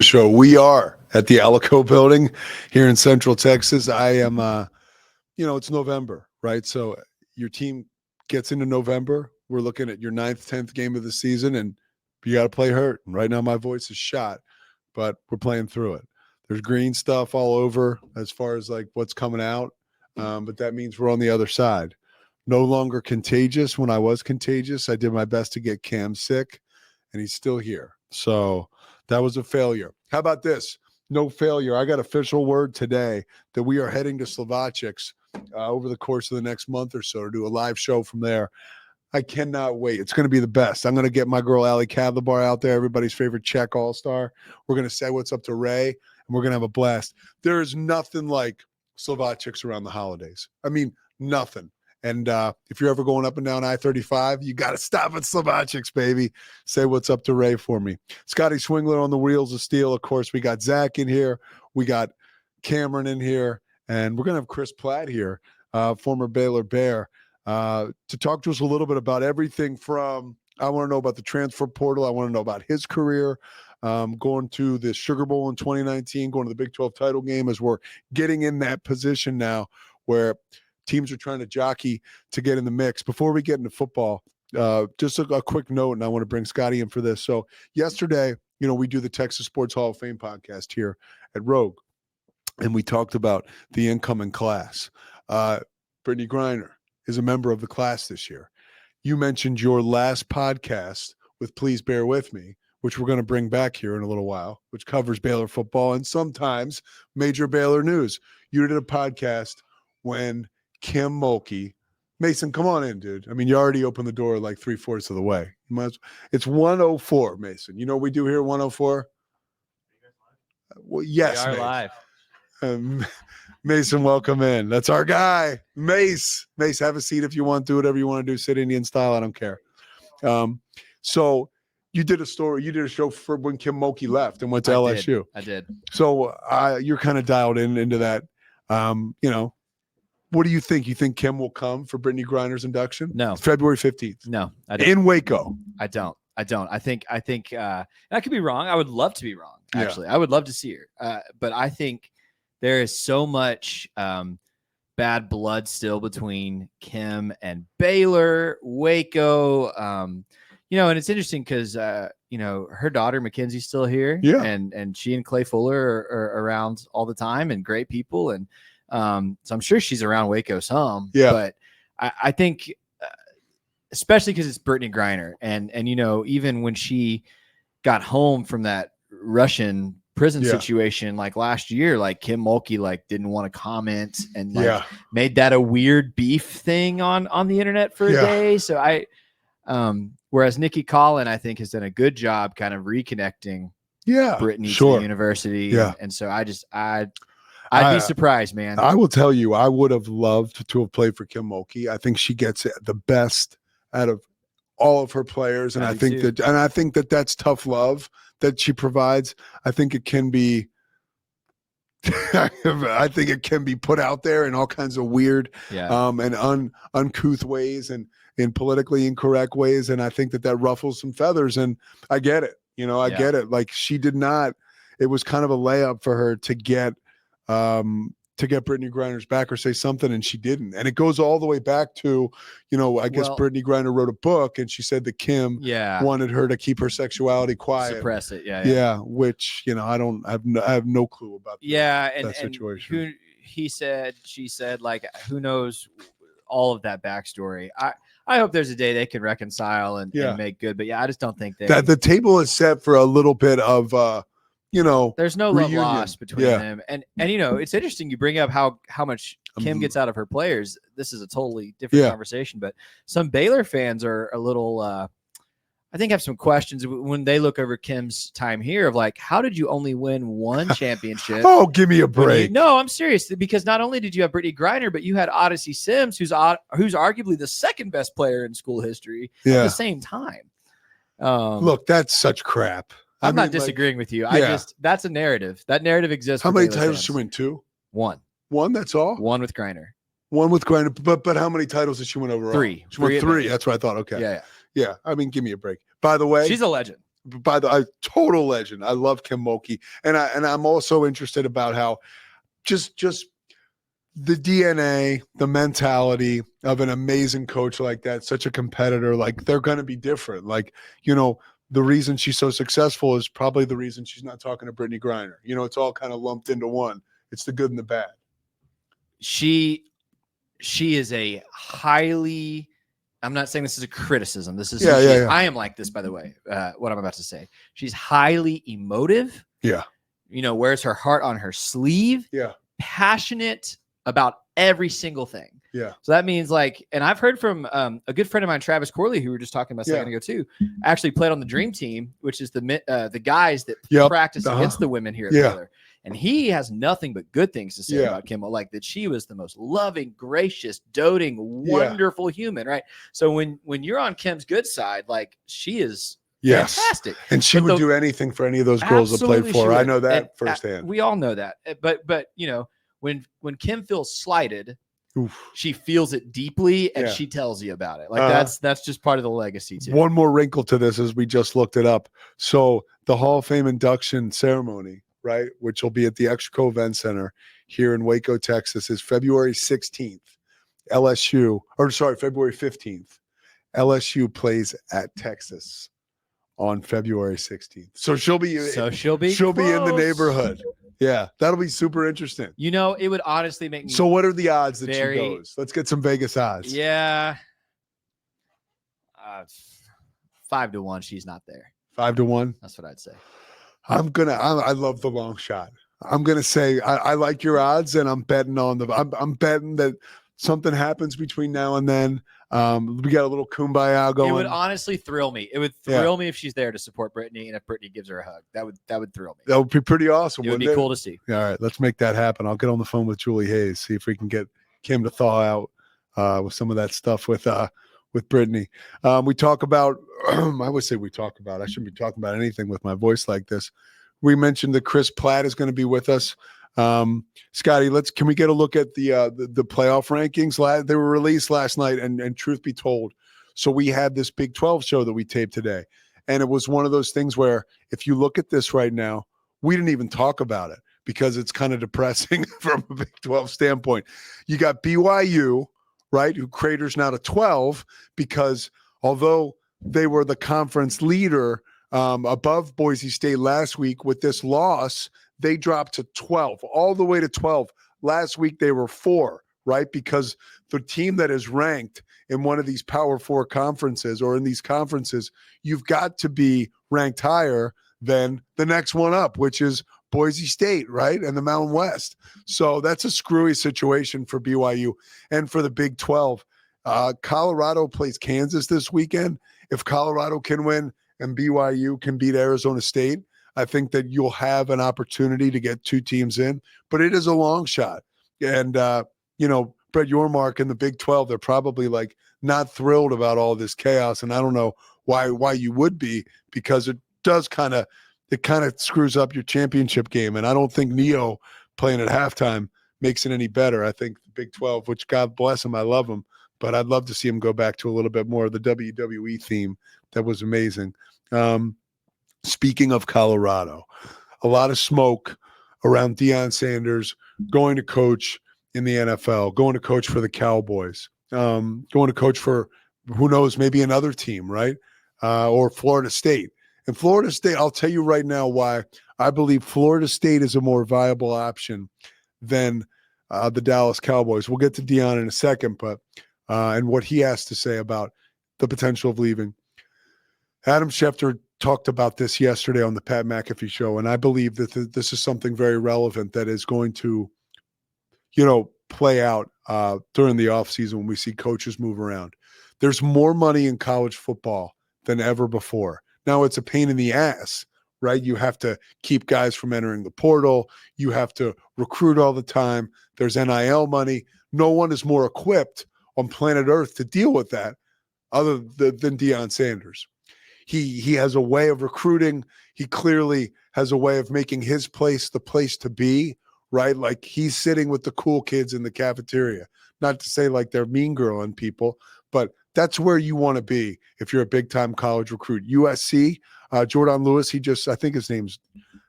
show. We are at the Alico building here in Central Texas. I am, it's November, right? So your team gets into November. We're looking at your 9th, 10th game of the season, and you got to play hurt. And right now my voice is shot, but we're playing through it. There's green stuff all over as far as like what's coming out, but that means we're on the other side. No longer contagious. When I was contagious, I did my best to get Cam sick, and he's still here. So that was a failure. How about this? No failure. I got official word today that we are heading to Slovacic's over the course of the next month or so to do a live show from there. I cannot wait. It's going to be the best. I'm going to get my girl Allie Cadlebar out there, everybody's favorite Czech all-star. We're going to say what's up to Ray, and we're going to have a blast. There is nothing like Slovacic's around the holidays. I mean, nothing. And if you're ever going up and down I-35, you got to stop at Slovacic's, baby. Say what's up to Ray for me. Scotty Swingler on the wheels of steel. Of course, we got Zach in here. We got Cameron in here. And we're going to have Chris Platt here, former Baylor Bear, to talk to us a little bit about everything from, I want to know about the transfer portal. I want to know about his career, going to the Sugar Bowl in 2019, going to the Big 12 title game, as we're getting in that position now where teams are trying to jockey to get in the mix. Before we get into football, just a quick note, and I want to bring Scotty in for this. So yesterday, we do the Texas Sports Hall of Fame podcast here at Rogue, and we talked about the incoming class. Brittany Griner is a member of the class this year. You mentioned your last podcast with Please Bear With Me, which we're going to bring back here in a little while, which covers Baylor football and sometimes major Baylor news. You did a podcast when Kim Mulkey, Mason, come on in, dude. I mean, you already opened the door like 3/4 of the way. It's 104, Mason. You know what we do here at 104? Well, yes, we are live. Mason, welcome in. That's our guy, Mace. Mace, have a seat if you want. Do whatever you want to do. Sit Indian style. I don't care. So you did a story. You did a show for when Kim Mulkey left and went to LSU. I did. So you're kind of dialed into that. What do you think? You think Kim will come for Brittany Griner's induction? No. February 15th. No, I don't. In Waco. I don't. I think and I could be wrong. I would love to be wrong. Actually, I would love to see her. But I think there is so much bad blood still between Kim and Baylor, Waco. And it's interesting because her daughter Mackenzie's still here. Yeah. And she and Clay Fuller are around all the time and great people. And so I'm sure she's around Waco some. Yeah. But I think especially because it's Brittany Griner. And even when she got home from that Russian prison situation like last year, like Kim Mulkey didn't want to comment and made that a weird beef thing on the internet for a day. So whereas Nikki Collin, I think, has done a good job kind of reconnecting Brittany to the university. Yeah. And so I'd be surprised, man. I will tell you, I would have loved to have played for Kim Mulkey. I think she gets the best out of all of her players. And I think that that's tough love that she provides. I think it can be, I think it can be put out there in all kinds of weird and uncouth ways and in politically incorrect ways. And I think that ruffles some feathers, and I get it. I get it. Like, she did not, it was kind of a layup for her to get Brittany Griner's back or say something, and she didn't. And it goes all the way back to, I guess Brittany Griner wrote a book, and she said that Kim wanted her to keep her sexuality quiet, suppress it. Which I have no clue about. That situation. He said, she said, who knows all of that backstory. I hope there's a day they can reconcile and make good. But I just don't think that the table is set for a little bit of there's no love lost between them. And it's interesting you bring up how much Kim gets out of her players. This is a totally different conversation, but some Baylor fans are a little I think have some questions when they look over Kim's time here of how did you only win one championship? Oh, give me a break. No, I'm serious, because not only did you have Brittany Griner, but you had Odyssey Sims, who's arguably the second best player in school history at the same time. Look, that's such crap. I'm not disagreeing with you. That's a narrative. That narrative exists. How many titles did she win? 2? 1. 1, that's all? 1 with Griner. 1 with Griner. But how many titles did she win overall? 3. She won 3. That's what I thought. Okay. Yeah. I mean, give me a break. By the way, she's a legend. by the total legend. I love Kim Mulkey, and I'm also interested about how just the DNA, the mentality of an amazing coach like that, such a competitor, like they're going to be different. Like, the reason she's so successful is probably the reason she's not talking to Brittany Griner. It's all kind of lumped into one. It's the good and the bad. She is a highly, I'm not saying this is a criticism. This is, I am like this, by the way, what I'm about to say. She's highly emotive. Yeah. Wears her heart on her sleeve. Yeah. Passionate about every single thing. Yeah. So that means and I've heard from a good friend of mine, Travis Corley, who we were just talking about a second ago too, actually played on the Dream Team, which is the guys that practice against the women here at Baylor. And he has nothing but good things to say about Kim, like that she was the most loving, gracious, doting, wonderful human, right? So when you're on Kim's good side, like she is fantastic. And she would do anything for any of those girls that played for her. I know that firsthand. We all know that. But when Kim feels slighted, she feels it deeply and she tells you about it. Like that's just part of the legacy too. One more wrinkle to this as we just looked it up. So the Hall of Fame induction ceremony, right, which will be at the Extraco Event Center here in Waco, Texas, is February 16th. February 15th. LSU plays at Texas on February 16th. So she'll be in the neighborhood. Yeah, that'll be super interesting. It would honestly make me. So what are the odds that she goes? Let's get some Vegas odds. Yeah. 5-1. She's not there. 5-1. That's what I'd say. I love the long shot. I'm going to say, I like your odds, and I'm betting on I'm betting that something happens between now and then. We got a little kumbaya going. It would honestly thrill me. It would thrill me if she's there to support Brittany, and if Brittany gives her a hug. That would thrill me. That would be pretty awesome. It would be cool to see. All right, let's make that happen. I'll get on the phone with Julie Hayes, see if we can get Kim to thaw out with some of that stuff with Brittany. We talk about. I would say we talk about. I shouldn't be talking about anything with my voice like this. We mentioned that Chris Platt is going to be with us. Scotty, can we get a look at the playoff rankings? They were released last night, and truth be told, so we had this Big 12 show that we taped today, and it was one of those things where if you look at this right now, we didn't even talk about it because it's kind of depressing from a Big 12 standpoint. You got BYU, right, who craters now to 12 because although they were the conference leader above Boise State last week, with this loss, they dropped to 12, all the way to 12. Last week, they were 4, right? Because the team that is ranked in one of these Power 4 conferences or in these conferences, you've got to be ranked higher than the next one up, which is Boise State, right? And the Mountain West. So that's a screwy situation for BYU. And for the Big 12, Colorado plays Kansas this weekend. If Colorado can win and BYU can beat Arizona State, I think that you'll have an opportunity to get 2 teams in, but it is a long shot. And, Brett Yormark and the Big 12, they're probably like not thrilled about all this chaos. And I don't know why you would be, because it does kind of screws up your championship game. And I don't think Neo playing at halftime makes it any better. I think the Big 12, which God bless him, I love him, but I'd love to see him go back to a little bit more of the WWE theme. That was amazing. Speaking of Colorado, a lot of smoke around Deion Sanders going to coach in the NFL, going to coach for the Cowboys, going to coach for, who knows, maybe another team, right? Or Florida State. And Florida State, I'll tell you right now why I believe Florida State is a more viable option than the Dallas Cowboys. We'll get to Deion in a second, but and what he has to say about the potential of leaving. Adam Schefter talked about this yesterday on the Pat McAfee show, and I believe that this is something very relevant that is going to, play out during the offseason when we see coaches move around. There's more money in college football than ever before. Now, it's a pain in the ass, right? You have to keep guys from entering the portal. You have to recruit all the time. There's NIL money. No one is more equipped on planet Earth to deal with that other than Deion Sanders. He has a way of recruiting. He clearly has a way of making his place the place to be, right? Like he's sitting with the cool kids in the cafeteria. Not to say like they're mean girling people, but that's where you want to be if you're a big-time college recruit. USC, Jordan Lewis, I think his name's,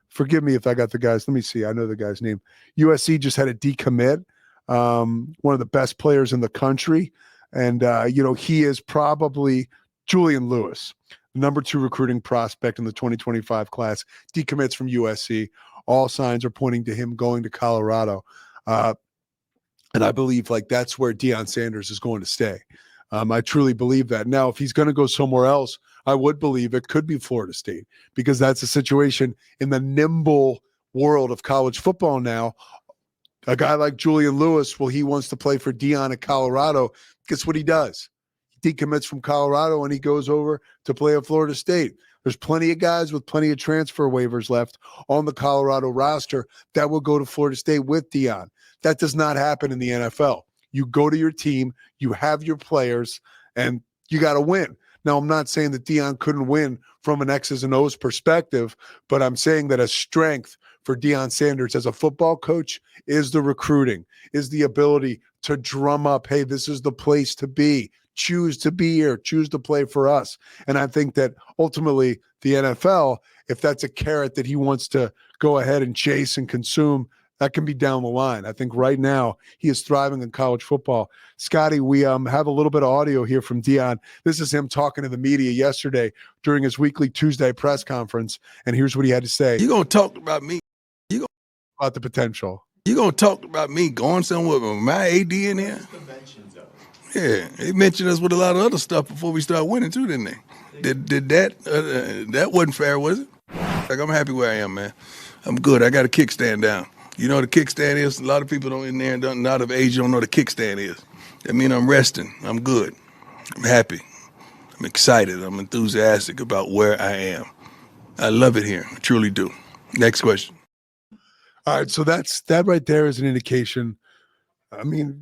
forgive me if I got the guys. Let me see. I know the guy's name. USC just had a decommit, one of the best players in the country. And, he is probably Julian Lewis, number 2 recruiting prospect in the 2025 class, decommits from USC. All signs are pointing to him going to Colorado. And I believe that's where Deion Sanders is going to stay. I truly believe that. Now, if he's going to go somewhere else, I would believe it could be Florida State, because that's a situation in the nimble world of college football now. A guy like Julian Lewis, he wants to play for Deion at Colorado. Guess what he does? He decommits from Colorado and he goes over to play at Florida State. There's plenty of guys with plenty of transfer waivers left on the Colorado roster that will go to Florida State with Deion. That does not happen in the NFL. You go to your team, you have your players, and you got to win. Now, I'm not saying that Deion couldn't win from an X's and O's perspective, but I'm saying that a strength for Deion Sanders as a football coach is the recruiting, is the ability to drum up, hey, this is the place to be. Choose to be here, choose to play for us. And I think that ultimately the NFL, if that's a carrot that he wants to go ahead and chase and consume, that can be down the line. I think right now he is thriving in college football. Scotty, we have a little bit of audio here from Deion. This is him talking to the media yesterday during his weekly Tuesday press conference. And here's what he had to say. You're going to talk about me. About the potential. You're going to talk about me going somewhere with my AD in here? Yeah, they mentioned us with a lot of other stuff before we start winning too, didn't they? Did that? That wasn't fair, was it? I'm happy where I am, man. I'm good. I got a kickstand down. You know what a kickstand is? A lot of people don't in there and not of age don't know what a kickstand is. That means I'm resting. I'm good. I'm happy. I'm excited. I'm enthusiastic about where I am. I love it here. I truly do. Next question. All right, so that right there is an indication. I mean,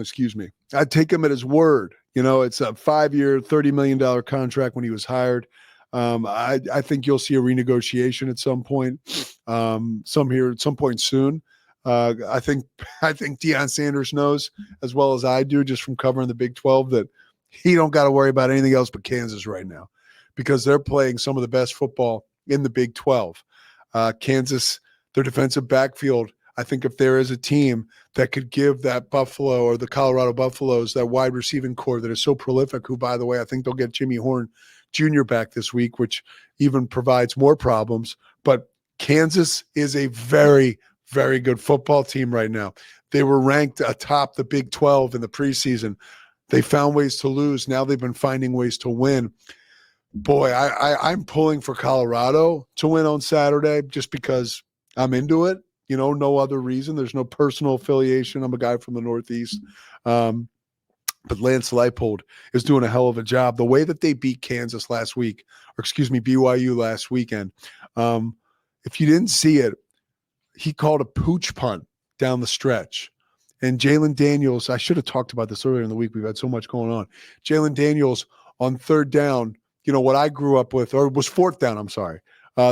excuse me. I'd take him at his word. It's a 5-year, $30 million contract when he was hired. I think you'll see a renegotiation at some point, at some point soon. I think Deion Sanders knows as well as I do, just from covering the Big 12, that he don't got to worry about anything else but Kansas right now, because they're playing some of the best football in the Big 12. Kansas, their defensive backfield, I think if there is a team that could give that Buffalo or the Colorado Buffaloes that wide receiving core that is so prolific, who, by the way, I think they'll get Jimmy Horn Jr. back this week, which even provides more problems. But Kansas is a very, very good football team right now. They were ranked atop the Big 12 in the preseason. They found ways to lose. Now they've been finding ways to win. Boy, I'm pulling for Colorado to win on Saturday just because I'm into it. No other reason. There's no personal affiliation. I'm a guy from the Northeast. But Lance Leipold is doing a hell of a job. The way that they beat Kansas last week, or excuse me, BYU last weekend, if you didn't see it, he called a pooch punt down the stretch. And Jalen Daniels, I should have talked about this earlier in the week. We've had so much going on. Jalen Daniels on third down, what I grew up with, or it was fourth down, I'm sorry.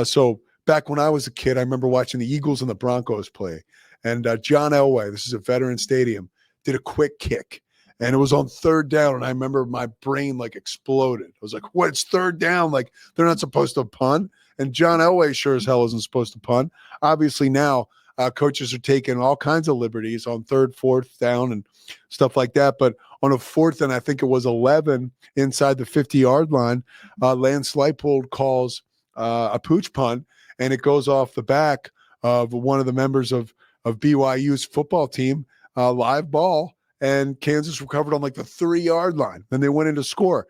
So back when I was a kid, I remember watching the Eagles and the Broncos play. And John Elway, this is a veteran stadium, did a quick kick. And it was on third down. And I remember my brain exploded. I was like, what? It's third down. They're not supposed to punt. And John Elway sure as hell isn't supposed to punt. Obviously now coaches are taking all kinds of liberties on third, fourth down and stuff like that. But on a fourth, and I think it was 11 inside the 50-yard line, Lance Leipold calls a pooch punt, and it goes off the back of one of the members of BYU's football team, live ball, and Kansas recovered on the 3-yard line. Then they went in to score.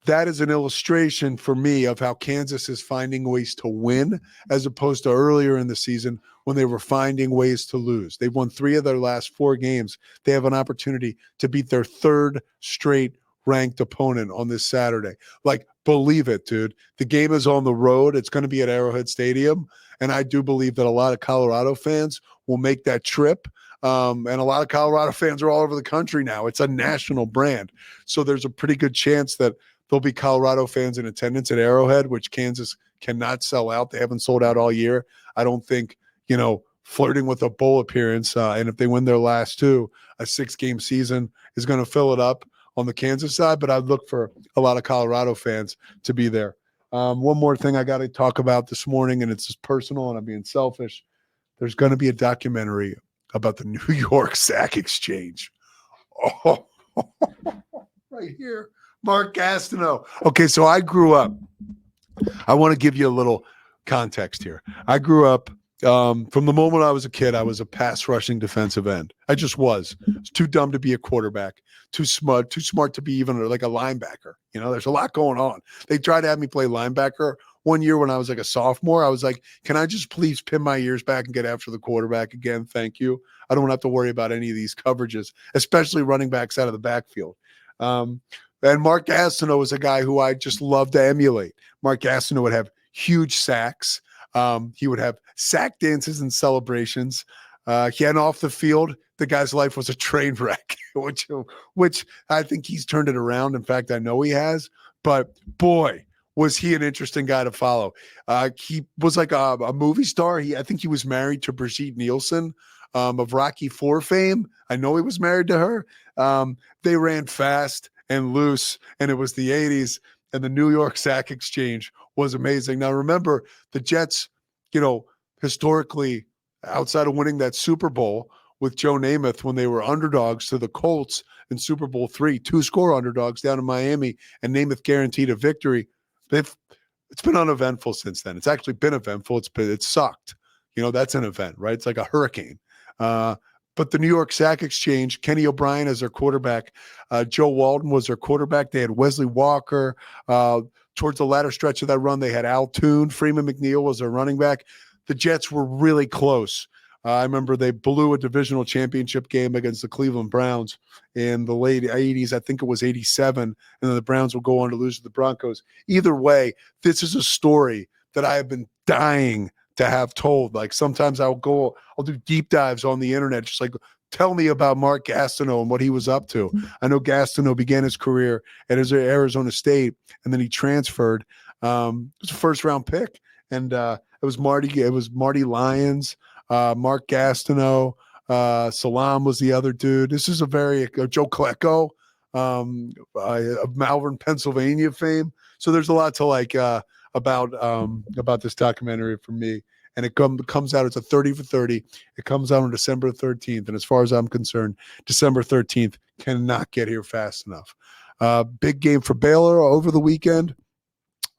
That is an illustration for me of how Kansas is finding ways to win, as opposed to earlier in the season when they were finding ways to lose. They've won 3 of their last 4 games. They have an opportunity to beat their third straight ranked opponent on this Saturday. Believe it, dude. The game is on the road. It's going to be at Arrowhead Stadium. And I do believe that a lot of Colorado fans will make that trip. And a lot of Colorado fans are all over the country now. It's a national brand. So there's a pretty good chance that there'll be Colorado fans in attendance at Arrowhead, which Kansas cannot sell out. They haven't sold out all year. I don't think, flirting with a bowl appearance, and if they win their last 2, a 6-game season is going to fill it up on the Kansas side. But I'd look for a lot of Colorado fans to be there. One more thing I got to talk about this morning, and it's just personal, and I'm being selfish. There's going to be a documentary about the New York Sack Exchange. Oh, right here, Mark Gastineau. Okay, so I grew up. I want to give you a little context here. I grew up from the moment I was a kid. I was a pass rushing defensive end. I just was. I was too dumb to be a quarterback. Too smart to be even like a linebacker. You know, there's a lot going on. They tried to have me play linebacker one year when I was like a sophomore. I was like, can I just please pin my ears back and get after the quarterback again? Thank you. I don't have to worry about any of these coverages, especially running backs out of the backfield. And Mark Gastineau was a guy who I just loved to emulate. Mark Gastineau would have huge sacks. He would have sack dances and celebrations. He had off the field. The guy's life was a train wreck, which I think he's turned it around. In fact, I know he has. But boy, was he an interesting guy to follow. He was like a movie star. I think he was married to Brigitte Nielsen of Rocky IV fame. I know he was married to her. They ran fast and loose, and it was the 80s, and the New York Sack Exchange was amazing. Now, remember, the Jets, historically, outside of winning that Super Bowl with Joe Namath when they were underdogs to the Colts in Super Bowl III, 2-score underdogs down in Miami, and Namath guaranteed a victory. It's been uneventful since then. It's actually been eventful. It sucked. That's an event, right? It's like a hurricane. But the New York Sack Exchange, Kenny O'Brien as their quarterback, Joe Walton was their quarterback. They had Wesley Walker. Towards the latter stretch of that run, they had Al Toon. Freeman McNeil was their running back. The Jets were really close. I remember they blew a divisional championship game against the Cleveland Browns in the late 80s. I think it was 87. And then the Browns will go on to lose to the Broncos. Either way, this is a story that I have been dying to have told. Like sometimes I'll do deep dives on the internet, just like tell me about Mark Gastineau and what he was up to. I know Gastineau began his career at Arizona State, and then he transferred. It was a first-round pick, and it was Marty Lyons, Mark Gastineau, Salam was the other dude. This is a very Joe Klecko of Malvern, Pennsylvania fame. So there's a lot to like about this documentary for me. And it comes out, it's a 30 for 30. It comes out on December 13th. And as far as I'm concerned, December 13th cannot get here fast enough. Big game for Baylor over the weekend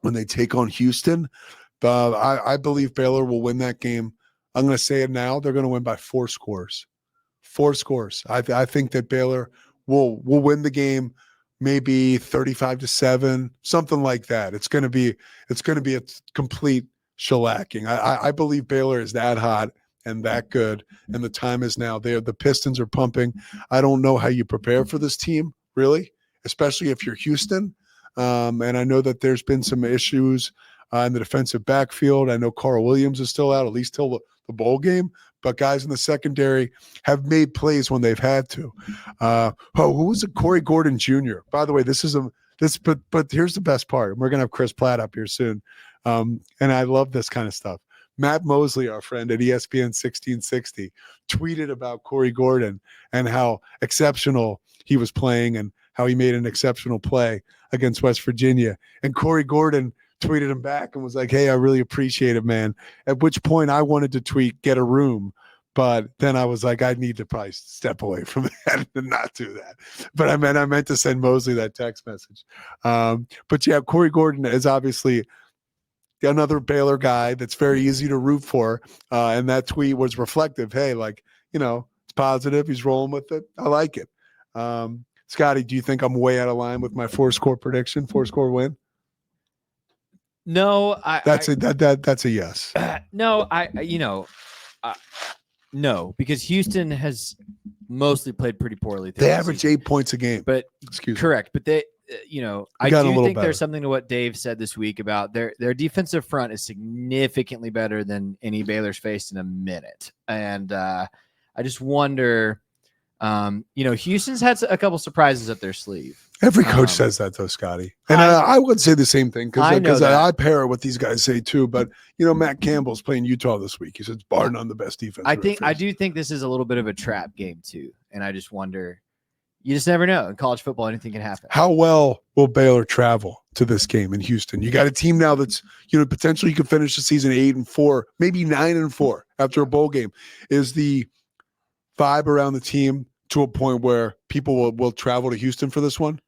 when they take on Houston. I believe Baylor will win that game. I'm going to say it now. They're going to win by 4 scores. 4 scores. I think that Baylor will win the game, maybe 35-7, something like that. It's going to be a complete shellacking. I believe Baylor is that hot and that good, and the time is now. The Pistons are pumping. I don't know how you prepare for this team, really, especially if you're Houston. And I know that there's been some issues in the defensive backfield. I know Carl Williams is still out, at least till the bowl game. But guys in the secondary have made plays when they've had to. Who was it? Corey Gordon Jr. By the way, but here's the best part. We're gonna have Chris Platt up here soon. And I love this kind of stuff. Matt Mosley, our friend at ESPN 1660, tweeted about Corey Gordon and how exceptional he was playing and how he made an exceptional play against West Virginia. And Corey Gordon tweeted him back and was like, hey, I really appreciate it, man. At which point I wanted to tweet, get a room. But then I was like, I need to probably step away from that and not do that. But I meant to send Mosley that text message. But yeah, Corey Gordon is obviously another Baylor guy that's very easy to root for. And that tweet was reflective. Hey, it's positive. He's rolling with it. I like it. Scotty, do you think I'm way out of line with my 4-score prediction, 4-score win? No, that's a yes. No, no, because Houston has mostly played pretty poorly. They average 8 points a game, but correct. But they, I do think there's something to what Dave said this week about their defensive front is significantly better than any Baylor's faced in a minute, and I just wonder. Houston's had a couple surprises up their sleeve. Every coach says that, though, Scotty. And I would say the same thing because I pair what these guys say too. But Matt Campbell's playing Utah this week. He says bar none the best defense. I do think this is a little bit of a trap game too, and I just wonder. You just never know. In college football, anything can happen. How well will Baylor travel? to this game in Houston. You got a team now that's, potentially you could finish the season 8-4, maybe 9-4 after a bowl game. Is the vibe around the team to a point where people will travel to Houston for this one?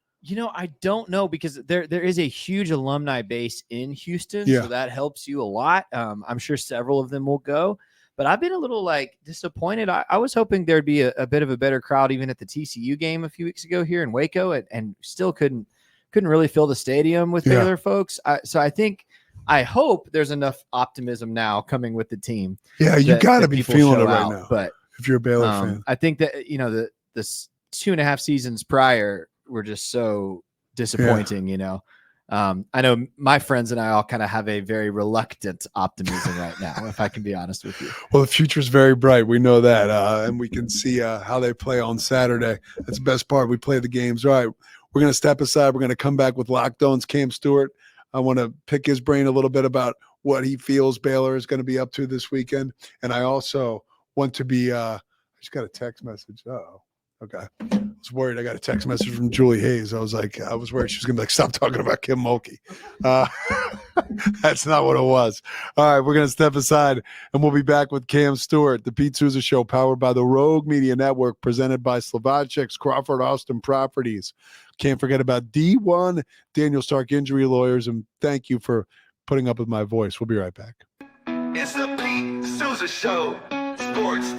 I don't know, because there is a huge alumni base in Houston, Yeah. so that helps you a lot. I'm sure several of them will go, but I've been a little disappointed. I was hoping there'd be a bit of a better crowd even at the TCU game a few weeks ago here in Waco, and still couldn't really fill the stadium with Baylor folks. So I hope there's enough optimism now coming with the team. Yeah, you got to be feeling it right out. now. But if you're a Baylor fan, I think that the 2.5 seasons prior were just so disappointing. I know my friends and I all kind of have a very reluctant optimism right now, if I can be honest with you. Well, the future's very bright. We know that, and we can see how they play on Saturday. That's the best part. We play the games. All right, we're going to step aside. We're going to come back with Locked On's Cam Stewart. I want to pick his brain a little bit about what he feels Baylor is going to be up to this weekend. And I also want to be I just got a text message. Uh-oh. Okay. I was worried. I got a text message from Julie Hayes. I was worried she was going to be like, stop talking about Kim Mulkey. That's not what it was. All right. We're going to step aside, and we'll be back with Cam Stewart, the Pete Sousa Show, powered by the Rogue Media Network, presented by Slovacek's Crawford Austin Properties. Can't forget about D1 Daniel Stark Injury Lawyers, and thank you for putting up with my voice. We'll be right back. It's the Pete Sousa Show. Sports